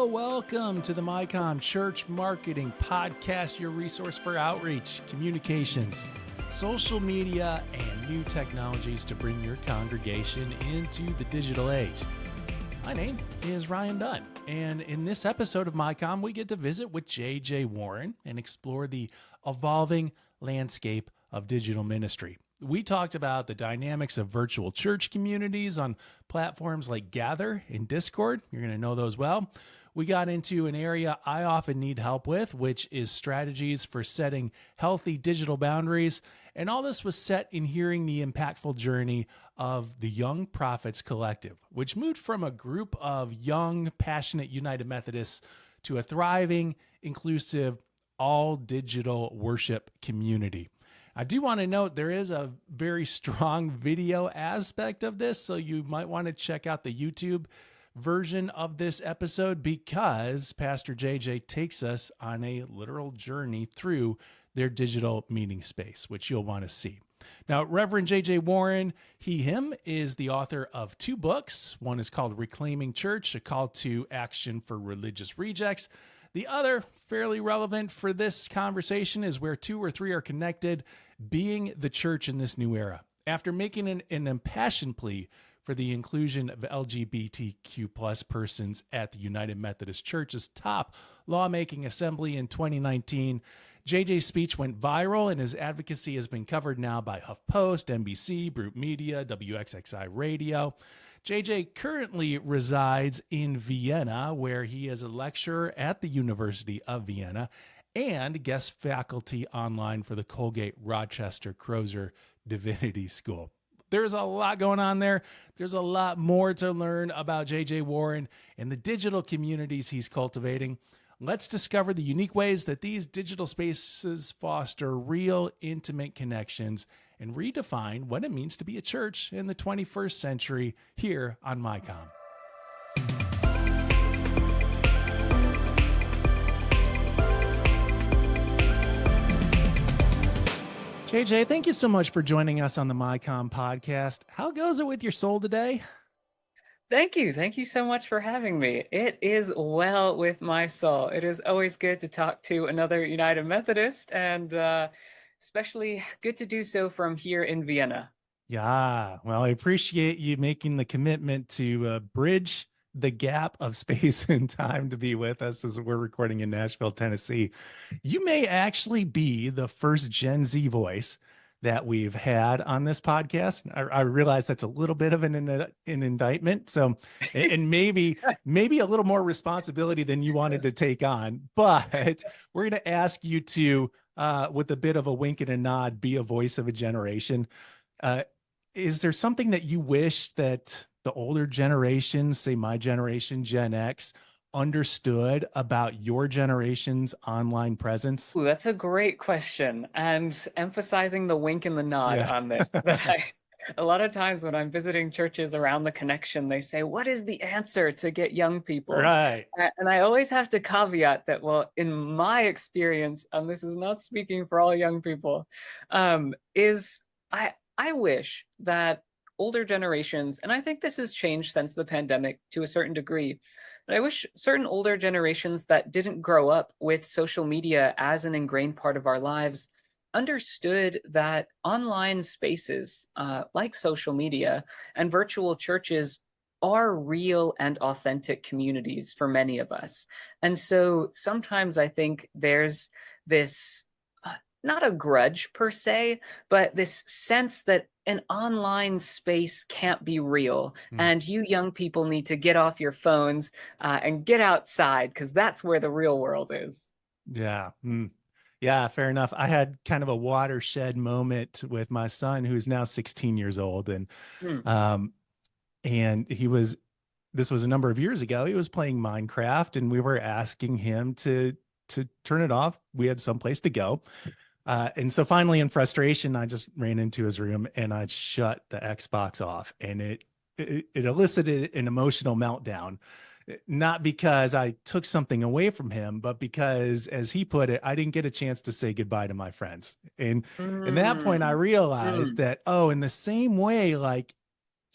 Welcome to the MyCom Church Marketing Podcast, your resource for outreach, communications, social media, and new technologies to bring your congregation into the digital age. My name is Ryan Dunn, and in this episode of MyCom, we get to visit with J.J. Warren and explore the evolving landscape of digital ministry. We talked about the dynamics of virtual church communities on platforms like Gather and Discord. You're going to know those well. We got into an area I often need help with, which is strategies for setting healthy digital boundaries. And all this was set in hearing the impactful journey of the Young Prophets Collective, which moved from a group of young, passionate United Methodists to a thriving, inclusive, all digital worship community. I do want to note there is a very strong video aspect of this, so you might want to check out the YouTube version of this episode because Pastor JJ takes us on a literal journey through their digital meeting space, which you'll want to see. Now, Reverend J.J. Warren, him, is the author of 2 books. One is called Reclaiming Church, a call to action for religious rejects. The other, fairly relevant for this conversation, is Where Two or Three Are Connected, Being the Church in This New Era. After making an impassioned plea for the inclusion of LGBTQ plus persons at the United Methodist Church's top lawmaking assembly in 2019, JJ's speech went viral, and his advocacy has been covered now by HuffPost, NBC, Brute Media, WXXI Radio. JJ currently resides in Vienna, where he is a lecturer at the University of Vienna and guest faculty online for the Colgate Rochester Crozer Divinity School. There's a lot going on there. There's a lot more to learn about J.J. Warren and the digital communities he's cultivating. Let's discover the unique ways that these digital spaces foster real, intimate connections and redefine what it means to be a church in the 21st century here on MyCom. JJ, thank you so much for joining us on the MyCom podcast. How goes it with your soul today? Thank you. Thank you so much for having me. It is well with my soul. It is always good to talk to another United Methodist, and especially good to do so from here in Vienna. Yeah, well, I appreciate you making the commitment to bridge the gap of space and time to be with us as we're recording in Nashville, Tennessee. You may actually be the first Gen Z voice that we've had on this podcast. I realize that's a little bit of an indictment. So, and maybe a little more responsibility than you wanted to take on, but we're going to ask you to, with a bit of a wink and a nod, be a voice of a generation. Is there something that you wish that the older generations, say my generation, Gen X, understood about your generation's online presence? Ooh, that's a great question, and emphasizing the wink and the nod on this. A lot of times when I'm visiting churches around the connection, they say, what is the answer to get young people? Right. And I always have to caveat that, well, in my experience, and this is not speaking for all young people, is I wish that older generations, and I think this has changed since the pandemic to a certain degree, but I wish certain older generations that didn't grow up with social media as an ingrained part of our lives understood that online spaces like social media and virtual churches are real and authentic communities for many of us. And so sometimes I think there's this, not a grudge per se, but this sense that an online space can't be real. And you young people need to get off your phones and get outside, because that's where the real world is. Yeah. Yeah, fair enough. I had kind of a watershed moment with my son, who's now 16 years old. And this was a number of years ago. He was playing Minecraft and we were asking him to turn it off. We had someplace to go. And so finally, in frustration, I just ran into his room and I shut the Xbox off, and it elicited an emotional meltdown, not because I took something away from him, but because, as he put it, I didn't get a chance to say goodbye to my friends. And at that point, I realized that, in the same way, like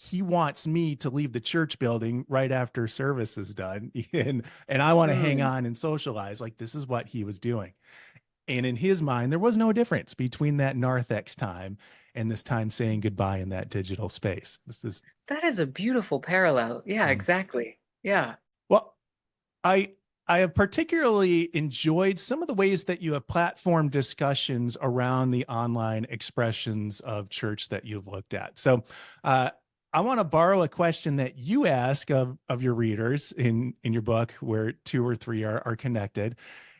he wants me to leave the church building right after service is done. And I want to hang Mm. on and socialize. Like, this is what he was doing. And in his mind, there was no difference between that narthex time and this time saying goodbye in that digital space. This is, That is a beautiful parallel. Yeah, mm. exactly. Yeah. Well, I I have particularly enjoyed some of the ways that you have platformed discussions around the online expressions of church that you've looked at. So I want to borrow a question that you ask of your readers in your book, where two or three are connected.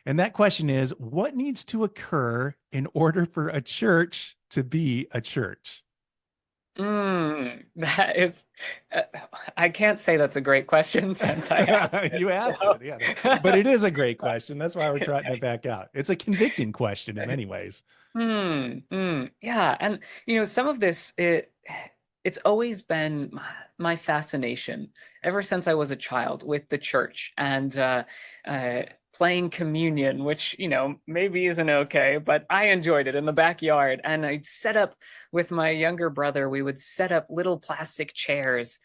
And that question is, what needs to occur in order for a church to be a church? That is, uh, I can't say that's a great question since I asked it. You asked So, it, yeah. But it is a great question. That's why we're trotting it back out. It's a convicting question in many ways. yeah, and some of this it's always been my fascination ever since I was a child with the church and uh, playing communion, which maybe isn't okay, but I enjoyed it in the backyard. And I'd set up with my younger brother. We would set up little plastic chairs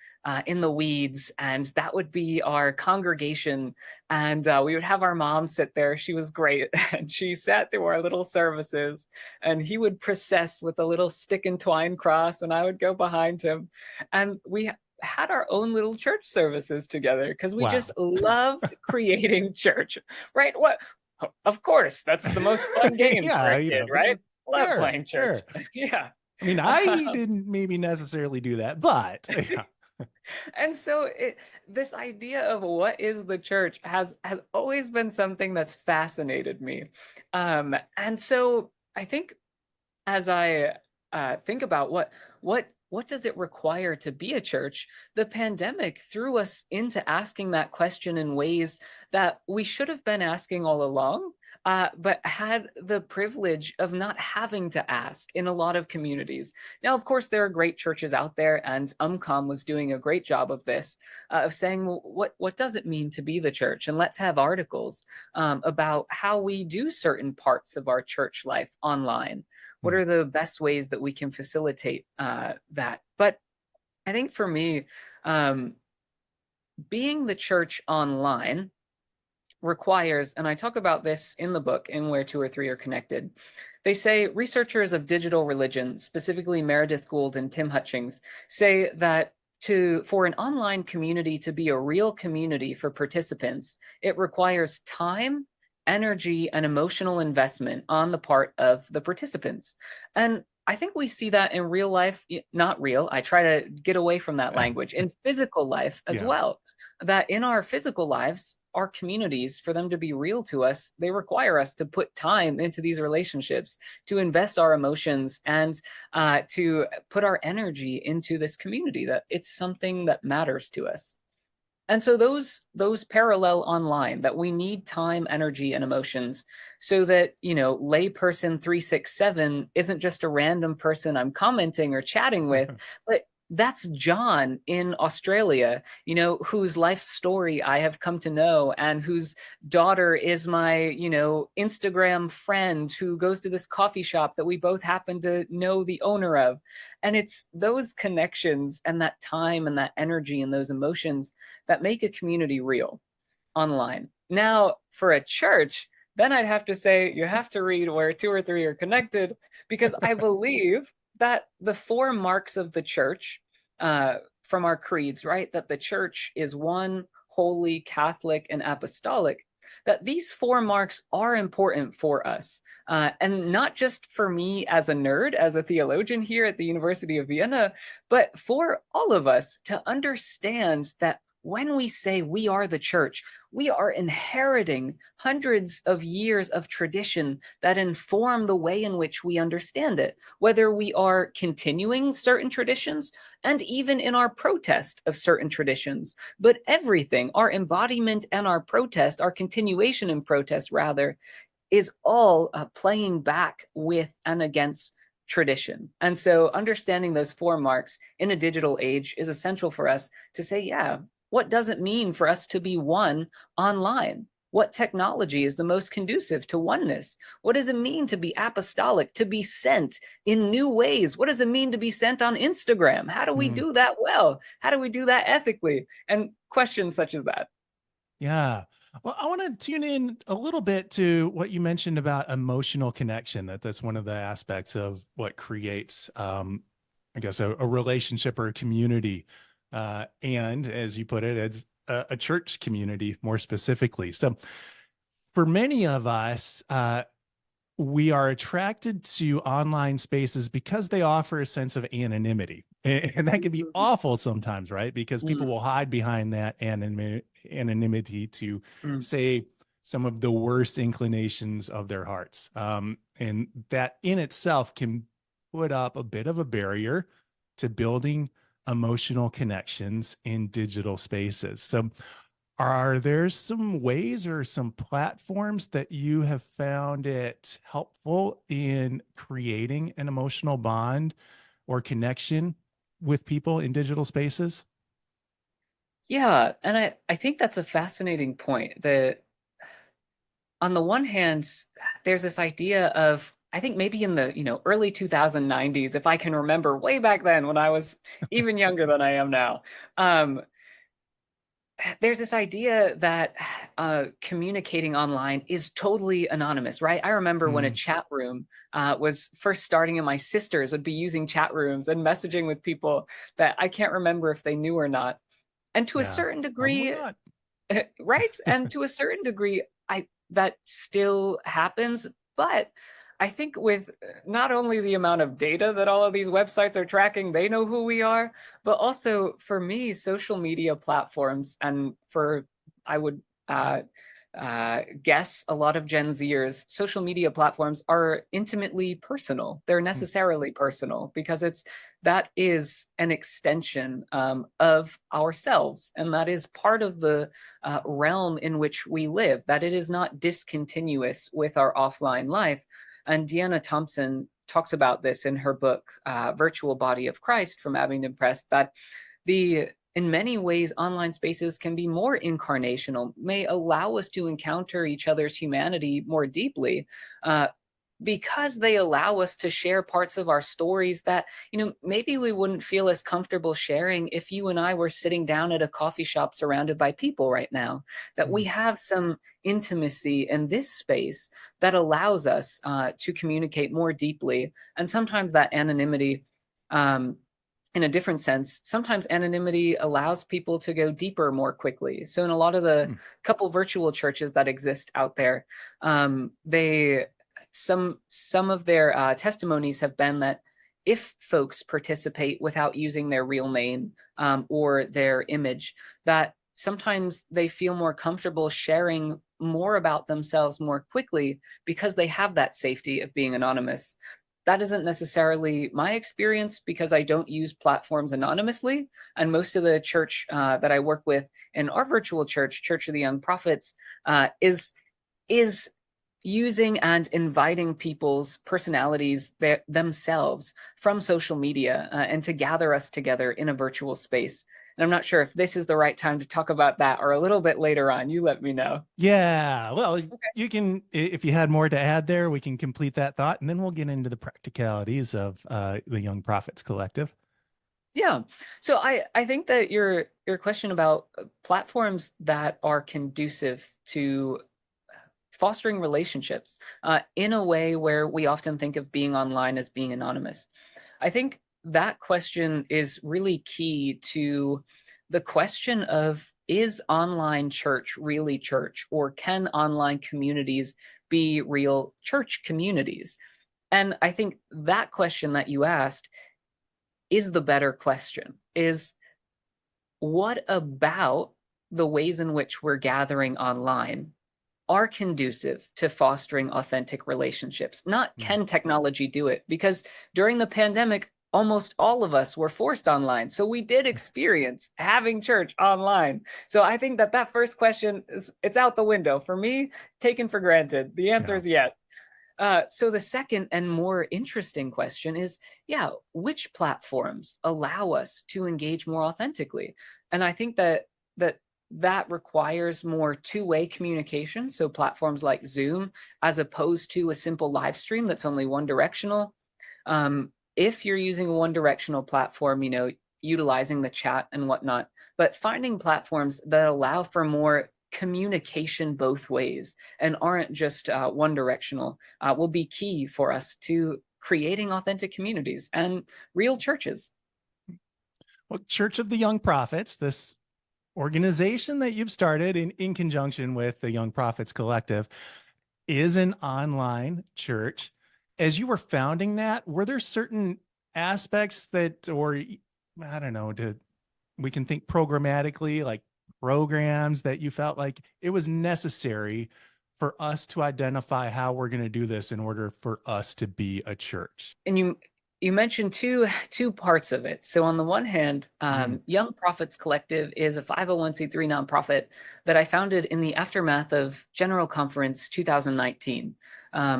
in the weeds, and that would be our congregation. And we would have our mom sit there. She was great, and she sat through our little services, and he would process with a little stick and twine cross, and I would go behind him. And we had our own little church services together because we Wow. just loved creating church, right? What? Of course, that's the most fun games for Yeah, a kid, right? Love sure, playing church. sure. Yeah. I mean, I didn't maybe necessarily do that, but yeah. And so this idea of what is the church has always been something that's fascinated me. And so I think as I think about what does it require to be a church, the pandemic threw us into asking that question in ways that we should have been asking all along, but had the privilege of not having to ask in a lot of communities. Now, of course, there are great churches out there, and MyCom was doing a great job of this, of saying, well, what does it mean to be the church? And let's have articles about how we do certain parts of our church life online. What Hmm. are the best ways that we can facilitate that? But I think for me, um, being the church online requires, and I talk about this in the book, in Where Two or Three Are Connected. They say researchers of digital religion, specifically Meredith Gould and Tim Hutchings, say that for an online community to be a real community for participants, it requires time, energy, and emotional investment on the part of the participants. And I think we see that in real life, not real. I try to get away from that language, in physical life as Yeah. well. That in our physical lives, our communities, for them to be real to us, they require us to put time into these relationships, to invest our emotions, and to put our energy into this community, that it's something that matters to us. And so those parallel online, that we need time, energy, and emotions, so that layperson 367 isn't just a random person I'm commenting or chatting with, but that's John in Australia, whose life story I have come to know, and whose daughter is my Instagram friend who goes to this coffee shop that we both happen to know the owner of. And it's those connections and that time and that energy and those emotions that make a community real online. Now, for a church, then I'd have to say you have to read Where Two or Three Are Connected, because I believe that the four marks of the church, from our creeds, right? That the church is one, holy, Catholic, and apostolic. That these four marks are important for us, and not just for me as a nerd, as a theologian here at the University of Vienna, but for all of us to understand that when we say we are the church, we are inheriting hundreds of years of tradition that inform the way in which we understand it, whether we are continuing certain traditions and even in our protest of certain traditions. But everything, our embodiment and our protest, our continuation in protest rather, is all playing back with and against tradition. And so understanding those four marks in a digital age is essential for us to say, yeah, what does it mean for us to be one online? what technology is the most conducive to oneness? What does it mean to be apostolic, to be sent in new ways? What does it mean to be sent on Instagram? How do we Mm. do that well? How do we do that ethically? And questions such as that. Yeah. Well, I want to tune in a little bit to what you mentioned about emotional connection. That's one of the aspects of what creates, I guess, a relationship or a community. And as you put it, it's a church community more specifically. So for many of us, we are attracted to online spaces because they offer a sense of anonymity. And that can be awful sometimes, right? Because people will hide behind that anonymity to Mm. say some of the worst inclinations of their hearts. And that in itself can put up a bit of a barrier to building emotional connections in digital spaces. So are there some ways or some platforms that you have found it helpful in creating an emotional bond or connection with people in digital spaces? Yeah, and I think that's a fascinating point. That on the one hand, there's this idea of, I think maybe in the early 2090s, if I can remember way back then when I was even younger than I am now, um, there's this idea that communicating online is totally anonymous, right? I remember when a Mm, chat room was first starting, and my sisters would be using chat rooms and messaging with people that I can't remember if they knew or not. And to a yeah, certain probably degree, not. right? And to a certain degree, I that still happens, but I think with not only the amount of data that all of these websites are tracking, they know who we are, but also for me, social media platforms, and for I would guess a lot of Gen Zers, social media platforms are intimately personal. They're Mm, necessarily personal because that is an extension of ourselves, and that is part of the realm in which we live, that it is not discontinuous with our offline life. And Deanna Thompson talks about this in her book, Virtual Body of Christ from Abingdon Press, that in many ways, online spaces can be more incarnational, may allow us to encounter each other's humanity more deeply. Because they allow us to share parts of our stories that maybe we wouldn't feel as comfortable sharing if you and I were sitting down at a coffee shop surrounded by people right now. That we mm, have some intimacy in this space that allows us to communicate more deeply, and sometimes that anonymity, um, in a different sense, sometimes anonymity allows people to go deeper more quickly. So in a lot of the mm, couple virtual churches that exist out there, they some of their testimonies have been that if folks participate without using their real name or their image, that sometimes they feel more comfortable sharing more about themselves more quickly because they have that safety of being anonymous. That isn't necessarily my experience because I don't use platforms anonymously. And most of the church that I work with in our virtual church, Church of the Young Prophets, is using and inviting people's personalities themselves from social media and to gather us together in a virtual space. And I'm not sure if this is the right time to talk about that or a little bit later on. You let me know. yeah. Well, Okay. you can, if you had more to add there, we can complete that thought and then we'll get into the practicalities of the Young Prophets Collective. Yeah. So I think that your question about platforms that are conducive to fostering relationships in a way where we often think of being online as being anonymous. I think that question is really key to the question of, is online church really church, or can online communities be real church communities? And I think that question that you asked is the better question, is what about the ways in which we're gathering online are conducive to fostering authentic relationships? Not Mm. can technology do it, because during the pandemic, almost all of us were forced online. So we did experience having church online. So I think that first question it's out the window. For me, taken for granted. The answer Yeah. is yes. So the second and more interesting question is, yeah, which platforms allow us to engage more authentically? And I think that that requires more two-way communication. So platforms like Zoom, as opposed to a simple live stream that's only one directional. If you're using a one directional platform, utilizing the chat and whatnot, but finding platforms that allow for more communication both ways and aren't just one directional will be key for us to creating authentic communities and real churches. Well, Church of the Young Prophets, this organization that you've started in conjunction with the Young Prophets Collective, is an online church. As you were founding that, were there certain aspects that, or I don't know, we can think programmatically, like programs that you felt like it was necessary for us to identify how we're going to do this in order for us to be a church? And you mentioned two parts of it. So on the one hand, Young Prophets Collective is a 501c3 nonprofit that I founded in the aftermath of General Conference 2019.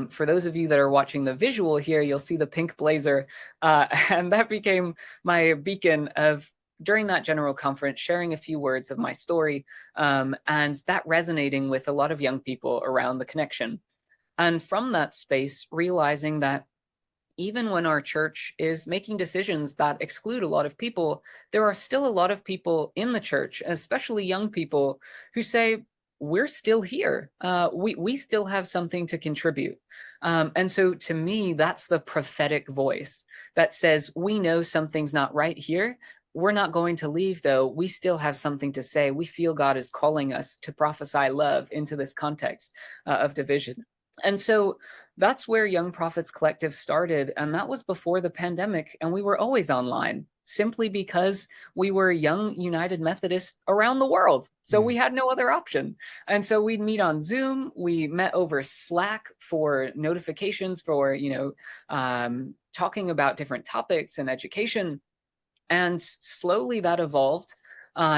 For those of you that are watching the visual here, you'll see the pink blazer, and that became my beacon of during that General Conference, sharing a few words of my story, and that resonating with a lot of young people around the connection. And from that space, realizing that even when our church is making decisions that exclude a lot of people, there are still a lot of people in the church, especially young people, who say, we're still here. We still have something to contribute. And so to me, that's the prophetic voice that says, we know something's not right here. We're not going to leave, though. We still have something to say. We feel God is calling us to prophesy love into this context of division. And so that's where Young Prophets Collective started. And that was before the pandemic. And we were always online simply because we were young United Methodists around the world. So we had no other option. And so we'd meet on Zoom. We met over Slack for notifications for, talking about different topics and education. And slowly that evolved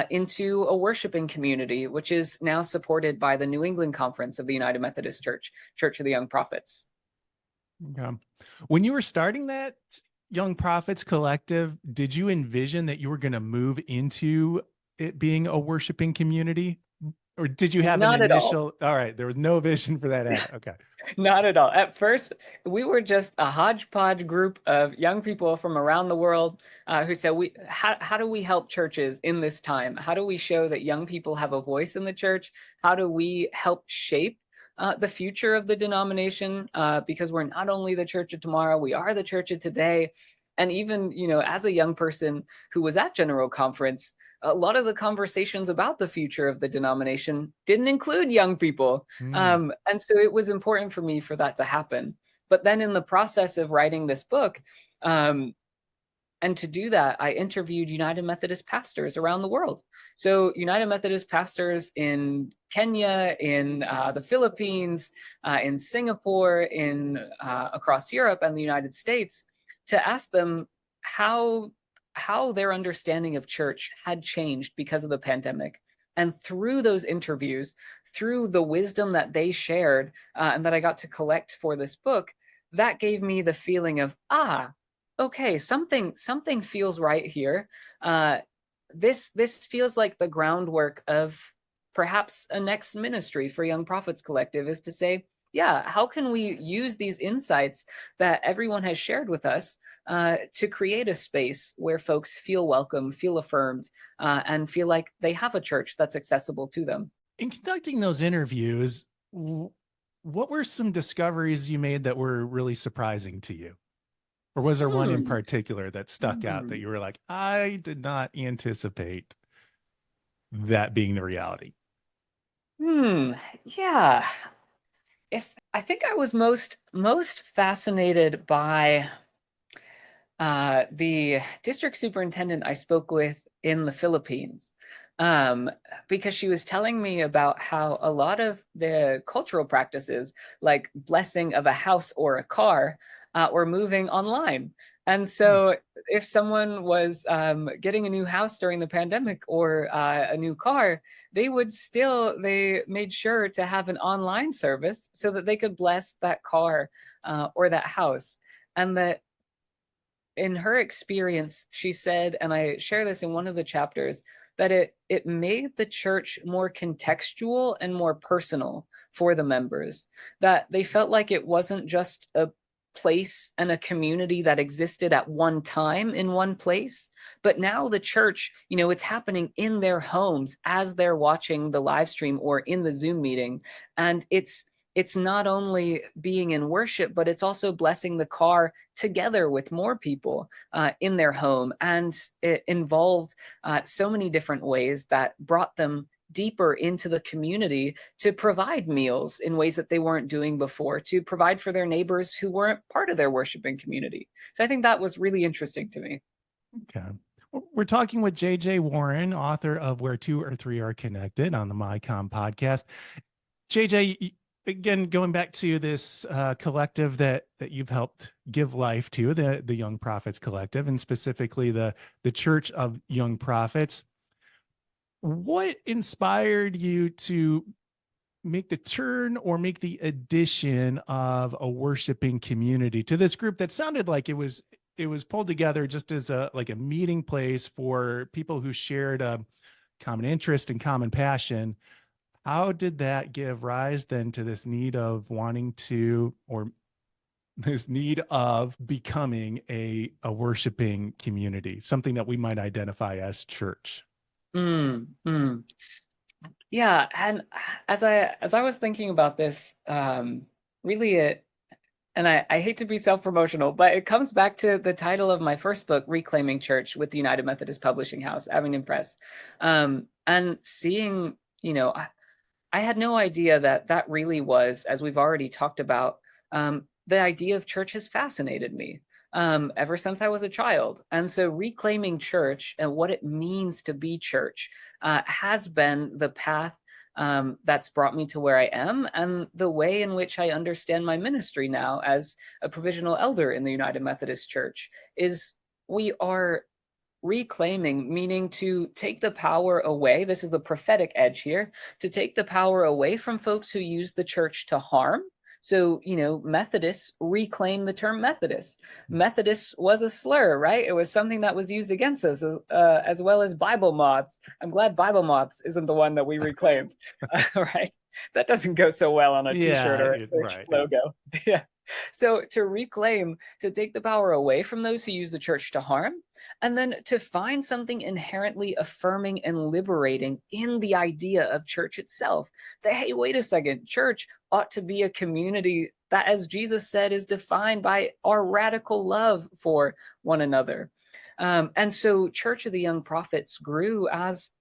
into a worshiping community, which is now supported by the New England Conference of the United Methodist Church, Church of the Young Prophets. Okay. When you were starting that Young Prophets Collective, did you envision that you were going to move into it being a worshiping community? Or did you have Not an at all. All right, there was no vision for that. Okay. Not at all. At first, we were just a hodgepodge group of young people from around the world who said, how do we help churches in this time? How do we show that young people have a voice in the church? How do we help shape the future of the denomination? Because we're not only the church of tomorrow, we are the church of today. And even, as a young person who was at General Conference, a lot of the conversations about the future of the denomination didn't include young people. And so it was important for me for that to happen. But then in the process of writing this book, and to do that, I interviewed United Methodist pastors around the world. So United Methodist pastors in Kenya, in the Philippines, in Singapore, in across Europe and the United States, to ask them how their understanding of church had changed because of the pandemic. And through those interviews, through the wisdom that they shared and that I got to collect for this book, that gave me the feeling of, okay, something feels right here. This feels like the groundwork of perhaps a next ministry for Young Prophets Collective, is to say, how can we use these insights that everyone has shared with us to create a space where folks feel welcome, feel affirmed, and feel like they have a church that's accessible to them. In conducting those interviews, what were some discoveries you made that were really surprising to you? Or was there one in particular that stuck out that you were like, I did not anticipate that being the reality? Yeah. I think I was most fascinated by the district superintendent I spoke with in the Philippines, because she was telling me about how a lot of the cultural practices, like blessing of a house or a car, were moving online. And so if someone was getting a new house during the pandemic or a new car, they made sure to have an online service so that they could bless that car or that house. And that in her experience, she said, and I share this in one of the chapters, that it made the church more contextual and more personal for the members, that they felt like it wasn't just a place and a community that existed at one time in one place, but now the church, it's happening in their homes as they're watching the live stream or in the Zoom meeting. And it's not only being in worship, but it's also blessing the car together with more people in their home. And it involved so many different ways that brought them deeper into the community to provide meals in ways that they weren't doing before, to provide for their neighbors who weren't part of their worshiping community. So I think that was really interesting to me. Okay. We're talking with JJ Warren, author of Where Two or Three Are Connected on the MyCom podcast. JJ, again, going back to this collective that you've helped give life to, the Young Prophets Collective, and specifically the Church of Young Prophets. What inspired you to make the turn or make the addition of a worshiping community to this group that sounded like it was pulled together just as a meeting place for people who shared a common interest and common passion? How did that give rise then to this need of becoming a worshiping community, something that we might identify as church? Yeah, and as I was thinking about this, really and I hate to be self-promotional, but it comes back to the title of my first book, Reclaiming Church, with the United Methodist Publishing House, Abingdon Press. And seeing, I had no idea that really was, as we've already talked about, the idea of church has fascinated me ever since I was a child. And so reclaiming church and what it means to be church has been the path that's brought me to where I am, and the way in which I understand my ministry now as a provisional elder in the United Methodist Church is we are reclaiming, meaning to take the power away. This is the prophetic edge here, to take the power away from folks who use the church to harm. So, Methodists reclaim the term Methodist. Methodist was a slur, right? It was something that was used against us, as well as Bible moths. I'm glad Bible moths isn't the one that we reclaimed, right? That doesn't go so well on a t-shirt or a church logo. Yeah. So to reclaim, to take the power away from those who use the church to harm, and then to find something inherently affirming and liberating in the idea of church itself. That, hey, wait a second, church ought to be a community that, as Jesus said, is defined by our radical love for one another. And so Church of the Young Prophets grew as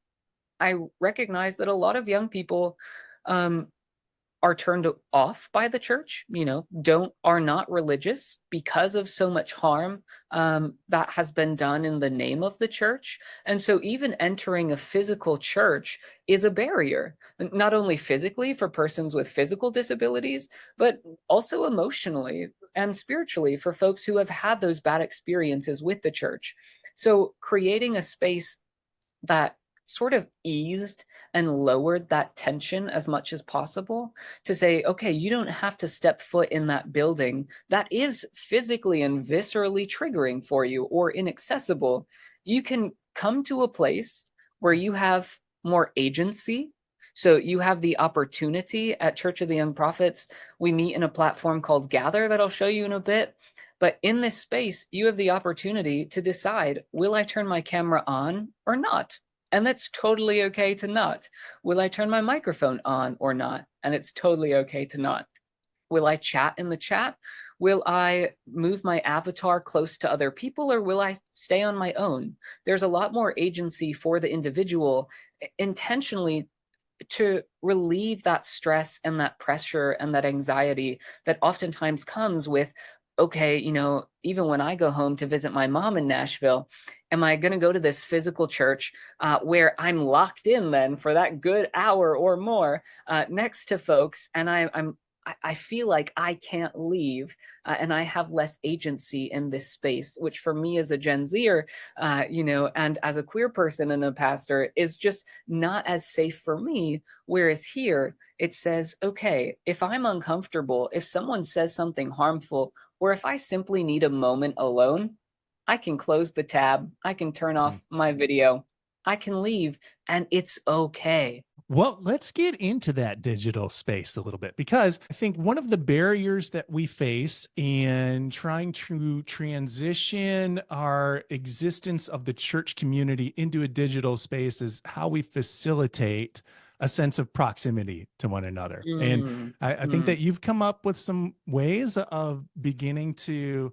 I recognized that a lot of young people are turned off by the church, are not religious because of so much harm that has been done in the name of the church. And so even entering a physical church is a barrier, not only physically for persons with physical disabilities, but also emotionally and spiritually for folks who have had those bad experiences with the church. So creating a space that sort of eased and lowered that tension as much as possible to say, okay, you don't have to step foot in that building that is physically and viscerally triggering for you or inaccessible. You can come to a place where you have more agency. So you have the opportunity at Church of the Young Prophets. We meet in a platform called Gather that I'll show you in a bit. But in this space, you have the opportunity to decide, will I turn my camera on or not? And that's totally okay to not. Will I turn my microphone on or not? And it's totally okay to not. Will I chat in the chat? Will I move my avatar close to other people, or will I stay on my own? There's a lot more agency for the individual intentionally to relieve that stress and that pressure and that anxiety that oftentimes comes with, okay, even when I go home to visit my mom in Nashville, am I going to go to this physical church where I'm locked in then for that good hour or more next to folks, and I feel like I can't leave, and I have less agency in this space, which for me as a Gen Zer, and as a queer person and a pastor is just not as safe for me. Whereas here it says, okay, if I'm uncomfortable, if someone says something harmful, or if I simply need a moment alone, I can close the tab, I can turn off my video, I can leave and it's okay. Well, let's get into that digital space a little bit, because I think one of the barriers that we face in trying to transition our existence of the church community into a digital space is how we facilitate a sense of proximity to one another. And Mm, I think mm. that you've come up with some ways of beginning to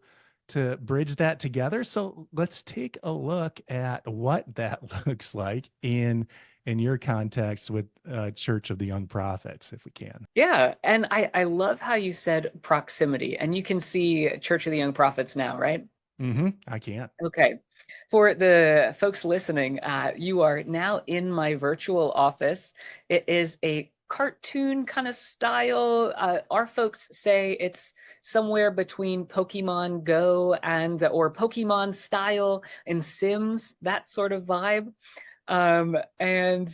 bridge that together. So let's take a look at what that looks like in your context with Church of the Young Prophets, if we can. Yeah, and I love how you said proximity, and you can see Church of the Young Prophets now, right? I can't. Okay. For the folks listening, you are now in my virtual office. It is a cartoon kind of style. Our folks say it's somewhere between Pokemon Go and or Pokemon style and Sims, that sort of vibe. And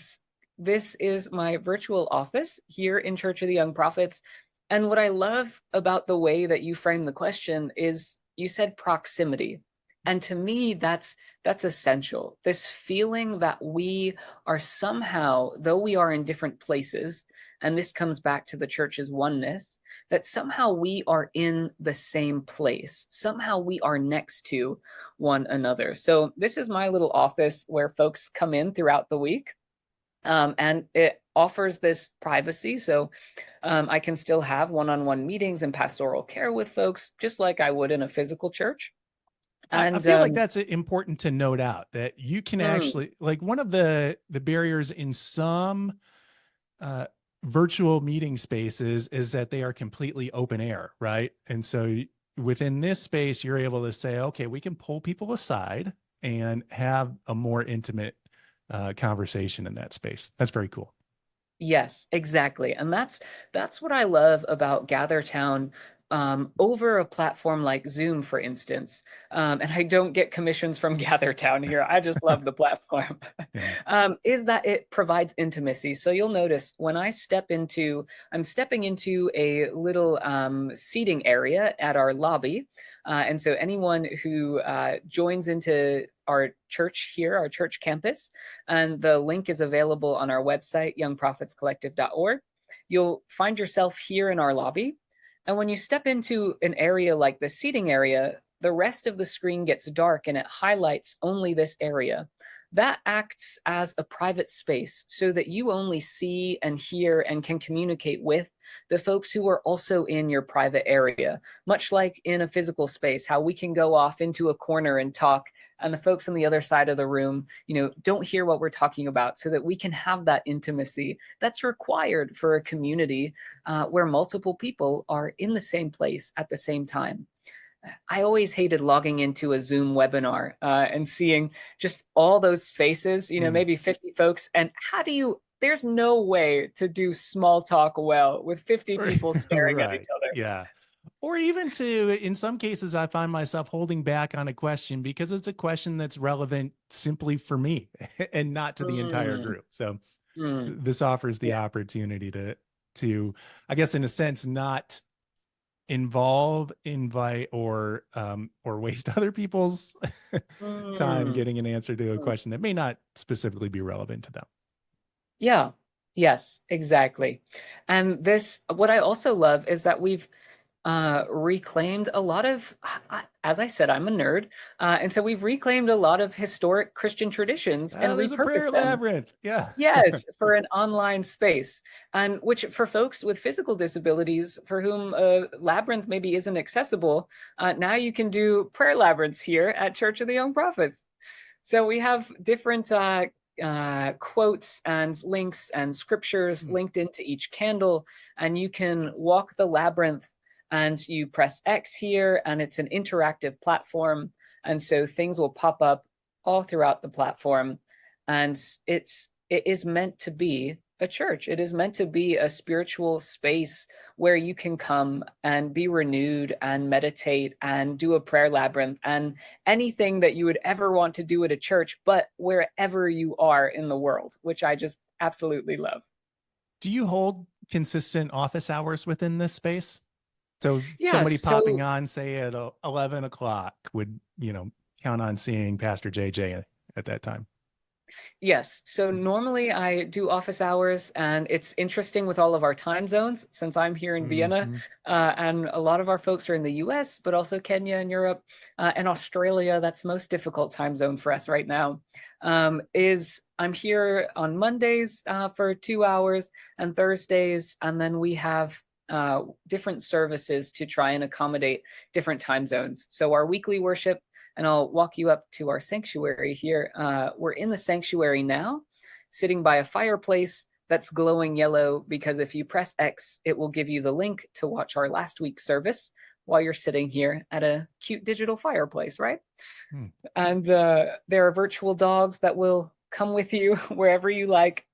this is my virtual office here in Church of the Young Prophets. And what I love about the way that you frame the question is you said proximity. And to me, that's essential. This feeling that we are somehow, though we are in different places, and this comes back to the church's oneness, that somehow we are in the same place. Somehow we are next to one another. So this is my little office where folks come in throughout the week. And it offers this privacy. So I can still have one-on-one meetings and pastoral care with folks, just like I would in a physical church. I And feel like that's important to note out, that you can mm, actually, like, one of the barriers in some uh, virtual meeting spaces is that they are completely open air, right? And so within this space, you're able to say, okay, we can pull people aside and have a more intimate conversation in that space. That's very cool. yes, exactly. And that's what I love about GatherTown over a platform like Zoom, for instance. And I don't get commissions from GatherTown here. I just love the platform. Yeah. Is that it provides intimacy. So you'll notice when I'm stepping into a little seating area at our lobby. And so anyone who joins into our church here, our church campus, and the link is available on our website, youngprophetscollective.org. You'll find yourself here in our lobby. And when you step into an area like the seating area, the rest of the screen gets dark and it highlights only this area. That acts as a private space so that you only see and hear and can communicate with the folks who are also in your private area, much like in a physical space, how we can go off into a corner and talk, and the folks on the other side of the room, don't hear what we're talking about, so that we can have that intimacy that's required for a community where multiple people are in the same place at the same time. I always hated logging into a Zoom webinar and seeing just all those faces, Mm. maybe 50 folks. And there's no way to do small talk well with 50 people staring at each Right. other. Yeah. Or even in some cases, I find myself holding back on a question because it's a question that's relevant simply for me and not to the entire Mm, group. So mm, this offers the yeah. opportunity to, I guess, in a sense, not invite, or waste other people's time Mm, getting an answer to a mm. question that may not specifically be relevant to them. Yeah. Yes, exactly. And what I also love is that we've reclaimed a lot of, as I said, I'm a nerd. And so we've reclaimed a lot of historic Christian traditions and There's a prayer repurposed them. labyrinth. Yeah. Yes, for an online space. And which for folks with physical disabilities for whom labyrinth maybe isn't accessible, now you can do prayer labyrinths here at Church of the Young Prophets. So we have different quotes and links and scriptures Hmm. linked into each candle, and you can walk the labyrinth and you press X here, and it's an interactive platform. And so things will pop up all throughout the platform. And it is meant to be a church. It is meant to be a spiritual space where you can come and be renewed and meditate and do a prayer labyrinth and anything that you would ever want to do at a church, but wherever you are in the world, which I just absolutely love. Do you hold consistent office hours within this space? So Yeah, somebody popping so on, say at 11 o'clock would, count on seeing Pastor JJ at that time. Yes. So normally I do office hours, and it's interesting with all of our time zones since I'm here in Vienna, Hmm. and a lot of our folks are in the US, but also Kenya and Europe and Australia. That's the most difficult time zone for us right now. Is I'm here on Mondays for 2 hours and Thursdays, and then we have different services to try and accommodate different time zones. So our weekly worship, and I'll walk you up to our sanctuary here. We're in the sanctuary now, sitting by a fireplace that's glowing yellow, because if you press X, it will give you the link to watch our last week's service while you're sitting here at a cute digital fireplace, right? Hmm. And there are virtual dogs that will come with you wherever you like.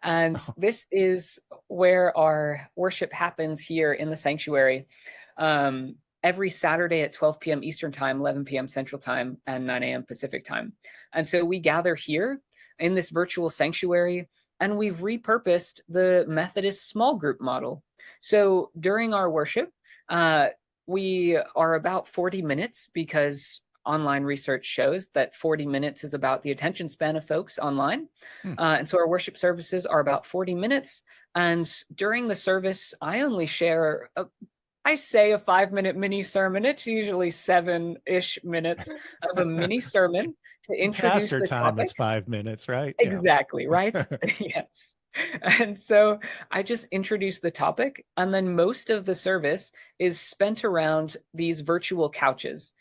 And this is where our worship happens here in the sanctuary. Every Saturday at 12 p.m. Eastern Time, 11 p.m. Central Time, and 9 a.m. Pacific Time. And so we gather here in this virtual sanctuary, and we've repurposed the Methodist small group model. So during our worship, we are about 40 minutes, because online research shows that 40 minutes is about the attention span of folks online. And so our worship services are about 40 minutes. And during the service, I only share I say a 5-minute mini sermon. It's usually 7-ish minutes of a mini sermon to introduce Pastor the time, topic. it's 5 minutes, right? Yeah. Exactly, right? Yes. And so I just introduce the topic, and then most of the service is spent around these virtual couches,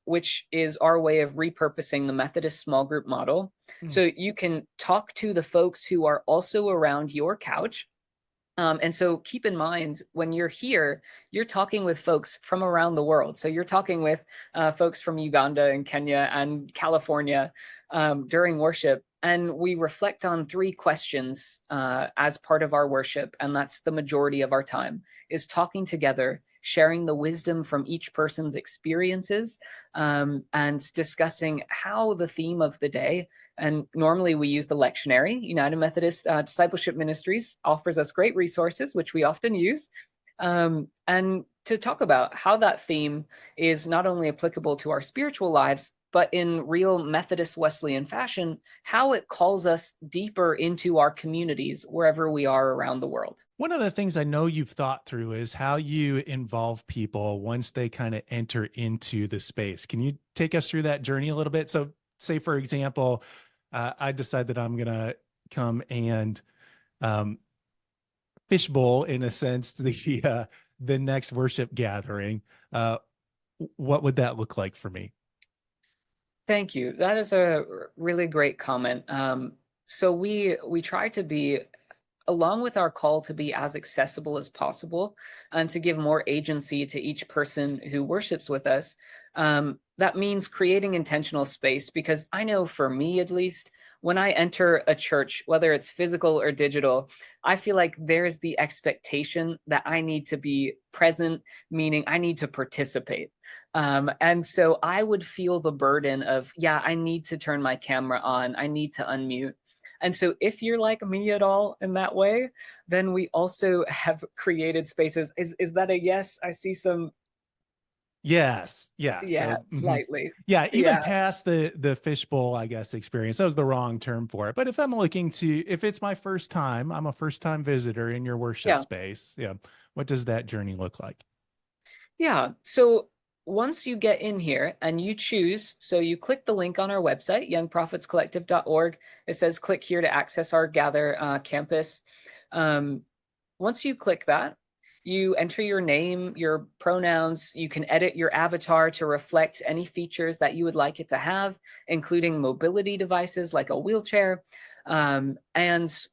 which is our way of repurposing the Methodist small group model. So you can talk to the folks who are also around your couch. And so keep in mind, when you're here, you're talking with folks from around the world. So you're talking with folks from Uganda and Kenya and California during worship. And we reflect on 3 questions as part of our worship. And that's the majority of our time, is talking together, sharing the wisdom from each person's experiences, and discussing how the theme of the day. And normally we use the lectionary. United Methodist Discipleship Ministries offers us great resources, which we often use, and to talk about how that theme is not only applicable to our spiritual lives, but in real Methodist Wesleyan fashion, how it calls us deeper into our communities wherever we are around the world. One of the things I know you've thought through is how you involve people once they kind of enter into the space. Can you take us through that journey a little bit? So, say, for example, I decide that I'm going to come and fishbowl, in a sense, the next worship gathering. What would that look like for me? Thank you. That is a really great comment. So we try to be, along with our call to be as accessible as possible and to give more agency to each person who worships with us. That means creating intentional space, because I know for me, at least, when I enter a church, whether it's physical or digital, I feel like there's the expectation that I need to be present, meaning I need to participate. And so I would feel the burden of, yeah, I need to turn my camera on, I need to unmute. And so if you're like me at all in that way, then we also have created spaces. Is that a yes? I see some. Yes. Yeah. Yeah, So, slightly. yeah, even Yeah. past the fishbowl, I guess, experience. That was the wrong term for it. But if it's my first time, I'm a first time visitor in your worship Yeah. space. Yeah. What does that journey look like? Yeah. So once you get in here and you choose, so you click the link on our website, youngprophetscollective.org. It says click here to access our Gather campus. Once you click that, you enter your name, your pronouns. You can edit your avatar to reflect any features that you would like it to have, including mobility devices like a wheelchair. And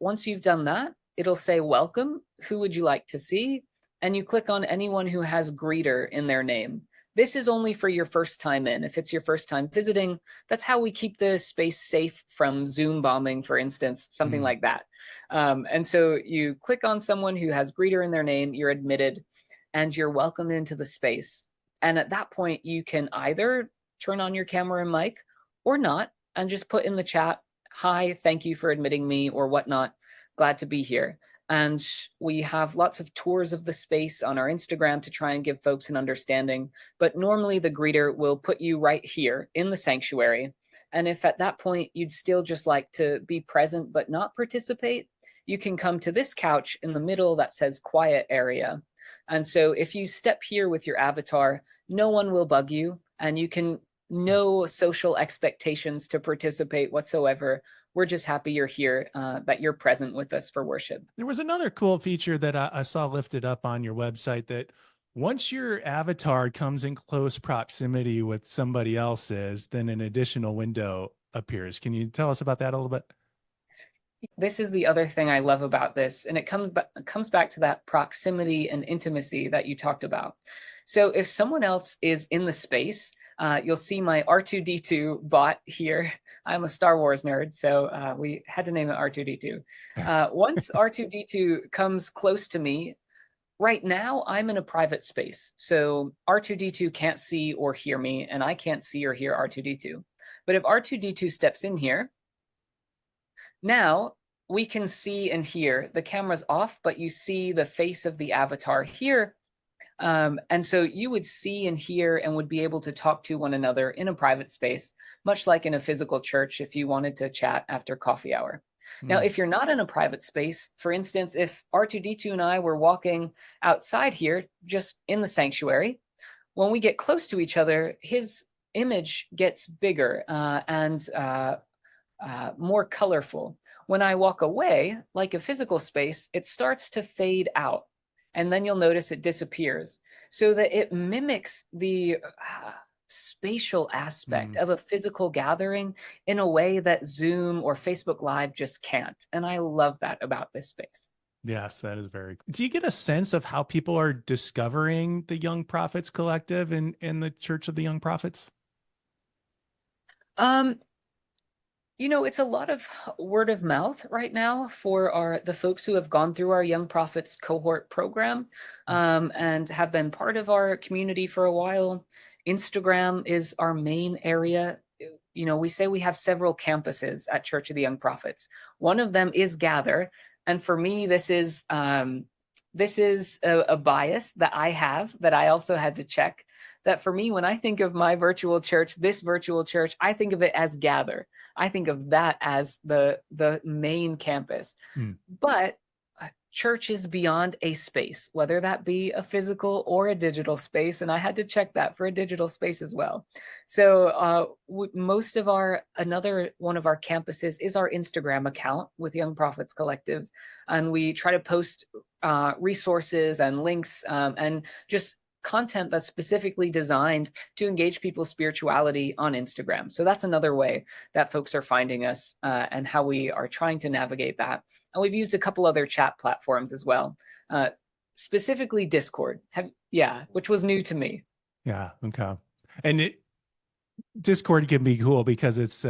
once you've done that, it'll say, welcome, who would you like to see? And you click on anyone who has greeter in their name. This is only for your first time in. If it's your first time visiting, that's how we keep the space safe from Zoom bombing, for instance, something like that. And so you click on someone who has greeter in their name, you're admitted, and you're welcomed into the space. And at that point, you can either turn on your camera and mic or not, and just put in the chat, hi, thank you for admitting me, or whatnot. Glad to be here. And we have lots of tours of the space on our Instagram to try and give folks an understanding. But normally the greeter will put you right here in the sanctuary. And if at that point you'd still just like to be present but not participate, you can come to this couch in the middle that says quiet area. And so if you step here with your avatar, no one will bug you, and you can no social expectations to participate whatsoever. We're just happy you're here, that you're present with us for worship. There was another cool feature that I saw lifted up on your website, that once your avatar comes in close proximity with somebody else's, then an additional window appears. Can you tell us about that a little bit? This is the other thing I love about this, and it comes back to that proximity and intimacy that you talked about. So if someone else is in the space, you'll see my R2D2 bot here. I'm a Star Wars nerd, so we had to name it R2D2. Once R2D2 comes close to me, right now I'm in a private space, so R2D2 can't see or hear me, and I can't see or hear R2D2. But if R2D2 steps in here, now we can see and hear. The camera's off, but you see the face of the avatar here. And so you would see and hear and would be able to talk to one another in a private space, much like in a physical church if you wanted to chat after coffee hour. Now, if you're not in a private space, for instance, if R2D2 and I were walking outside here, just in the sanctuary, when we get close to each other, his image gets bigger and more colorful. When I walk away, like a physical space, it starts to fade out. And then you'll notice it disappears, so that it mimics the spatial aspect of a physical gathering in a way that Zoom or Facebook Live just can't. And I love that about this space. Yes, that is very cool. Do you get a sense of how people are discovering the Young Prophets Collective in the Church of the Young Prophets? It's a lot of word of mouth right now for the folks who have gone through our Young Prophets cohort program and have been part of our community for a while. Instagram is our main area. We say we have several campuses at Church of the Young Prophets. One of them is Gather, and for me, this is a bias that I have that I also had to check. That for me, when I think of my virtual church, this virtual church, I think of it as Gather. I think of that as the main campus. But church is beyond a space, whether that be a physical or a digital space. And I had to check that for a digital space as well. So another one of our campuses is our Instagram account with Young Prophets Collective. And we try to post resources and links and just content that's specifically designed to engage people's spirituality on Instagram. So that's another way that folks are finding us and how we are trying to navigate that. And we've used a couple other chat platforms as well, specifically Discord, which was new to me. Yeah, okay. And Discord can be cool because it's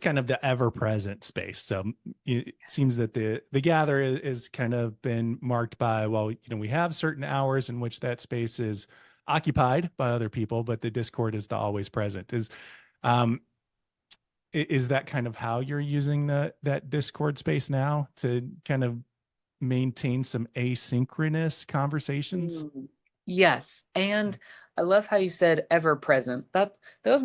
kind of the ever-present space. So it seems that the Gather is kind of been marked by, we have certain hours in which that space is occupied by other people, but the Discord is the always present. Is that kind of how you're using that Discord space now to kind of maintain some asynchronous conversations? Yes. And I love how you said ever present. That was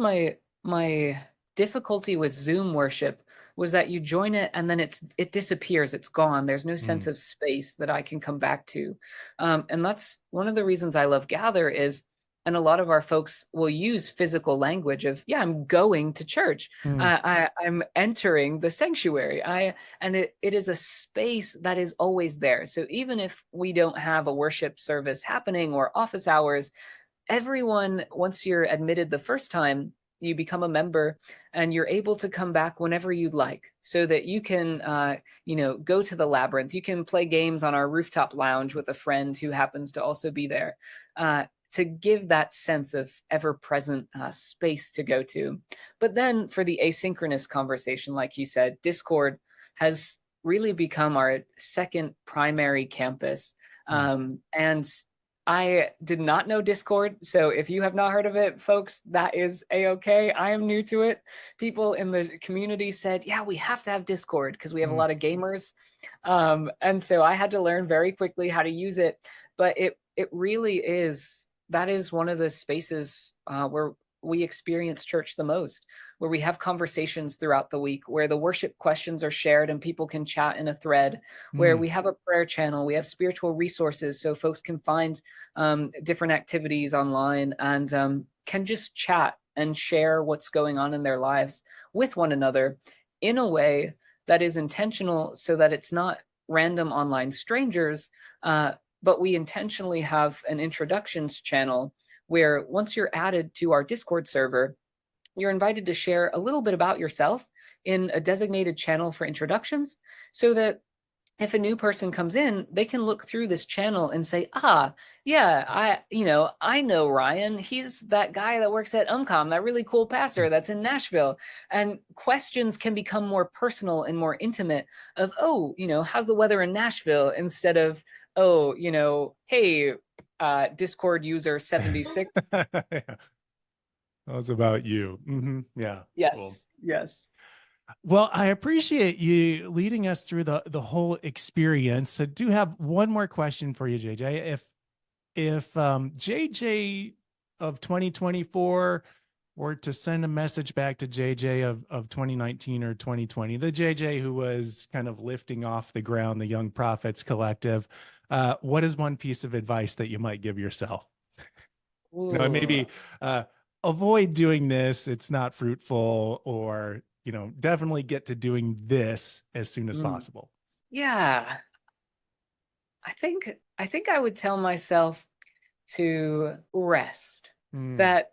my difficulty with Zoom worship, was that you join it and then it disappears. It's gone. There's no sense of space that I can come back to. And that's one of the reasons I love Gather is, and a lot of our folks will use physical language of, I'm going to church. I'm entering the sanctuary. And it is a space that is always there. So even if we don't have a worship service happening or office hours, everyone, once you're admitted the first time, you become a member and you're able to come back whenever you'd like, so that you can, go to the labyrinth. You can play games on our rooftop lounge with a friend who happens to also be there, to give that sense of ever-present space to go to. But then for the asynchronous conversation, like you said, Discord has really become our second primary campus. And I did not know Discord. So if you have not heard of it, folks, that is a-okay. I am new to it. People in the community said, we have to have Discord because we have a lot of gamers. And so I had to learn very quickly how to use it. But it really is, that is one of the spaces where we experience church the most, where we have conversations throughout the week, where the worship questions are shared and people can chat in a thread, where we have a prayer channel, we have spiritual resources so folks can find different activities online and can just chat and share what's going on in their lives with one another in a way that is intentional, so that it's not random online strangers, but we intentionally have an introductions channel where once you're added to our Discord server, you're invited to share a little bit about yourself in a designated channel for introductions, so that if a new person comes in, they can look through this channel and say, yeah, I know Ryan. He's that guy that works at MyCom, that really cool pastor that's in Nashville. And questions can become more personal and more intimate of, how's the weather in Nashville? Instead of, hey, Discord user 76. Yeah. That's about you. Yeah. Yes. Cool. Yes. Well, I appreciate you leading us through the whole experience. I do have one more question for you, JJ. If JJ of 2024 were to send a message back to JJ of 2019 or 2020, the JJ who was kind of lifting off the ground the Young Prophets Collective, what is one piece of advice that you might give yourself? Maybe avoid doing this, it's not fruitful, or definitely get to doing this as soon as possible. Yeah. I think I would tell myself to rest, that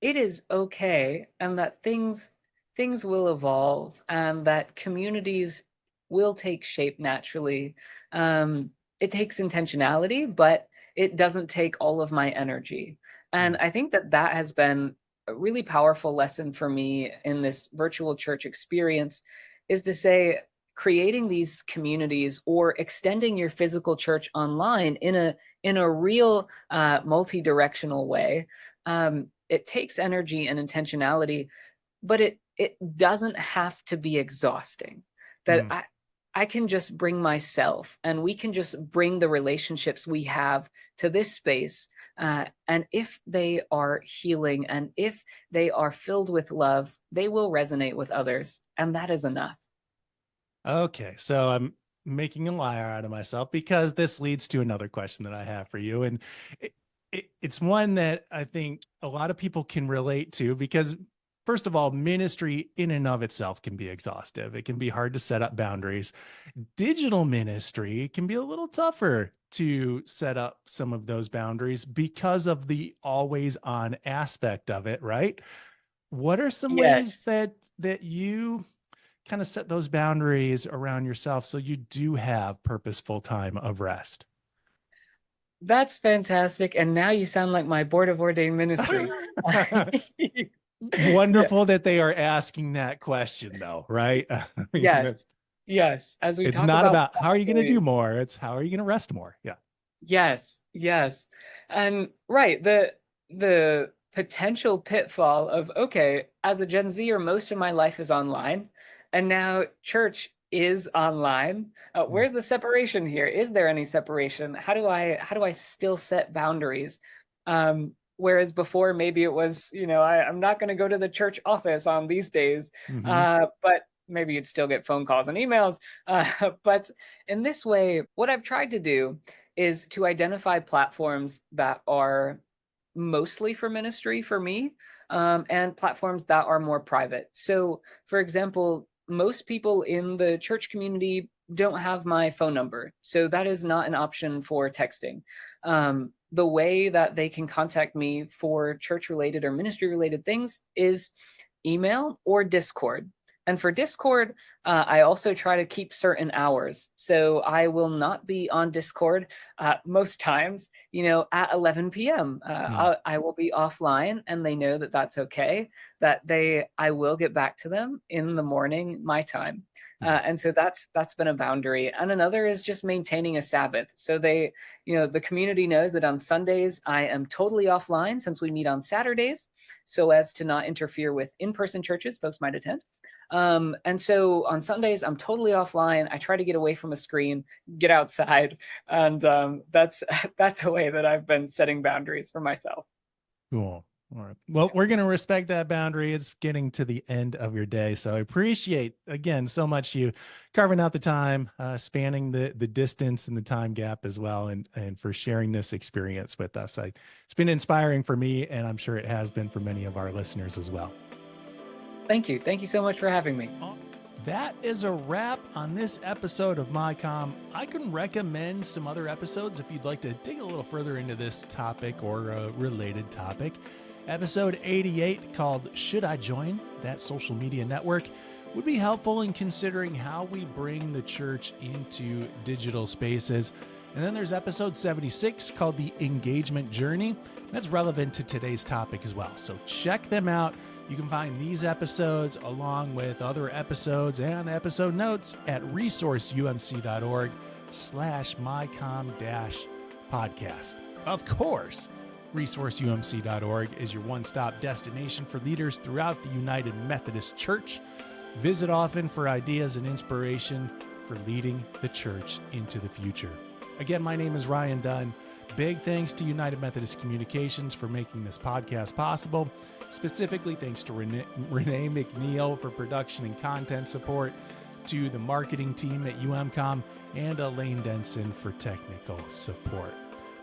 it is okay, and that things will evolve, and that communities will take shape naturally. It takes intentionality, but it doesn't take all of my energy. And I think that has been a really powerful lesson for me in this virtual church experience, is to say, creating these communities or extending your physical church online in a real multi-directional way. It takes energy and intentionality, but it doesn't have to be exhausting. That I can just bring myself, and we can just bring the relationships we have to this space. And if they are healing and if they are filled with love, they will resonate with others. And that is enough. Okay, so I'm making a liar out of myself, because this leads to another question that I have for you. And it's one that I think a lot of people can relate to, because first of all, ministry in and of itself can be exhaustive. It can be hard to set up boundaries. Digital ministry can be a little tougher to set up some of those boundaries because of the always on aspect of it, right? What are some ways that you kind of set those boundaries around yourself so you do have purposeful time of rest? That's fantastic. And now you sound like my board of ordained ministry. Wonderful that they are asking that question, though, right? Yes. Yes. As we it's talk not about how are you going to do more, it's how are you going to rest more. Yeah. Yes. Yes. And right, the potential pitfall of, okay, as a Gen Zer, most of my life is online, and now church is online. Where's the separation here? Is there any separation? How do I still set boundaries? Whereas before, maybe it was, I'm not going to go to the church office on these days, but maybe you'd still get phone calls and emails. But in this way, what I've tried to do is to identify platforms that are mostly for ministry for me, and platforms that are more private. So, for example, most people in the church community don't have my phone number, so that is not an option for texting. The way that they can contact me for church-related or ministry-related things is email or Discord. And for Discord, I also try to keep certain hours. So I will not be on Discord most times, at 11 p.m. I will be offline, and they know that that's okay, that I will get back to them in the morning, my time. And so that's been a boundary. And another is just maintaining a Sabbath. So the community knows that on Sundays, I am totally offline, since we meet on Saturdays, so as to not interfere with in-person churches folks might attend. And so on Sundays, I'm totally offline. I try to get away from a screen, get outside. And that's a way that I've been setting boundaries for myself. Cool. All right. Well, we're going to respect that boundary. It's getting to the end of your day. So I appreciate, again, so much you carving out the time, spanning the distance and the time gap as well, and for sharing this experience with us. It's been inspiring for me, and I'm sure it has been for many of our listeners as well. Thank you. Thank you so much for having me. That is a wrap on this episode of MyCom. I can recommend some other episodes if you'd like to dig a little further into this topic or a related topic. Episode 88, called Should I Join That Social Media Network, would be helpful in considering how we bring the church into digital spaces. And then there's episode 76, called The Engagement Journey. That's relevant to today's topic as well. So check them out. You can find these episodes along with other episodes and episode notes at resourceumc.org/mycom-podcast. Of course, resourceumc.org is your one-stop destination for leaders throughout the United Methodist Church. Visit often for ideas and inspiration for leading the church into the future. Again, my name is Ryan Dunn. Big thanks to United Methodist Communications for making this podcast possible. Specifically, thanks to Renee McNeil for production and content support, to the marketing team at UMCOM, and Elaine Denson for technical support.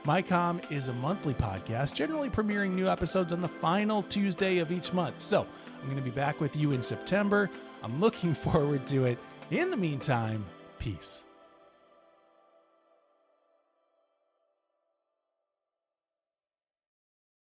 MyCom is a monthly podcast, generally premiering new episodes on the final Tuesday of each month. So I'm going to be back with you in September. I'm looking forward to it. In the meantime, peace.